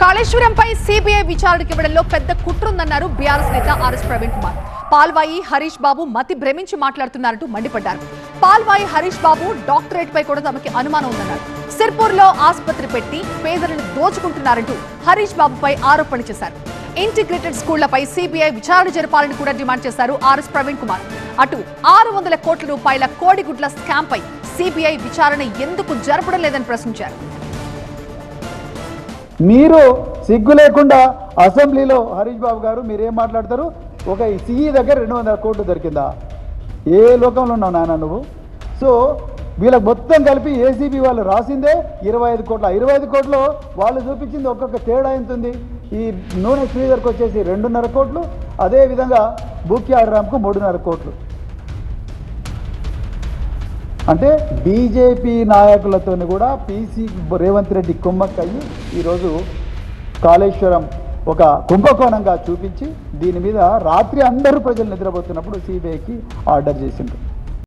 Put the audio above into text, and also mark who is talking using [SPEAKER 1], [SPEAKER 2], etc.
[SPEAKER 1] కాళేశ్వరంపై CBI విచారణకి ఇవ్వడంలో పెద్ద కుట్రుందన్నారు బీఆర్ఎస్ నేత ఆర్ఎస్ ప్రవీణ్ కుమార్. పాల్వాయి హరీష్ బాబు మతి భ్రమించి మాట్లాడుతున్నారంటూ మండిపడ్డారు. పాల్వాయి హరీష్ బాబు డాక్టరేట్ పై కూడా తమకి అనుమానం ఉందన్నారు. సిర్పూర్ లో ఆసుపత్రి పెట్టి పేదలను దోచుకుంటున్నారంటూ హరీష్ బాబుపై ఆరోపణలు చేశారు. ఇంటిగ్రేటెడ్ స్కూళ్లపై సిబిఐ విచారణ జరపాలని కూడా డిమాండ్ చేశారు ఆర్ఎస్ ప్రవీణ్ కుమార్. అటు 600 కోట్ల రూపాయల కోడిగుడ్ల స్కామ్ పై సిబిఐ విచారణ ఎందుకు జరపడం లేదని ప్రశ్నించారు.
[SPEAKER 2] మీరు సిగ్గు లేకుండా అసెంబ్లీలో హరీష్ బాబు గారు మీరేం మాట్లాడతారు? ఒక సిఈ దగ్గర 200 కోట్లు దొరికిందా? ఏ లోకంలో ఉన్నావు నాన్న నువ్వు? సో వీళ్ళకి మొత్తం కలిపి ఏసీబీ వాళ్ళు రాసిందే 25 కోట్ల. 25 కోట్లు వాళ్ళు చూపించింది ఒక్కొక్క తేడా ఎంతుంది? ఈ నూనె శ్రీధర్కి వచ్చేసి 2.5 కోట్లు, అదేవిధంగా బూక్యాడ్ రామ్కు 3.5 కోట్లు. అంటే బీజేపీ నాయకులతో కూడా పీసీ రేవంత్ రెడ్డి కుమ్మక్కయ్యి ఈరోజు కాళేశ్వరం ఒక కుంభకోణంగా చూపించి దీని మీద రాత్రి అందరూ ప్రజలు నిద్రపోతున్నప్పుడు సిబిఐకి ఆర్డర్ చేసిండ్రు.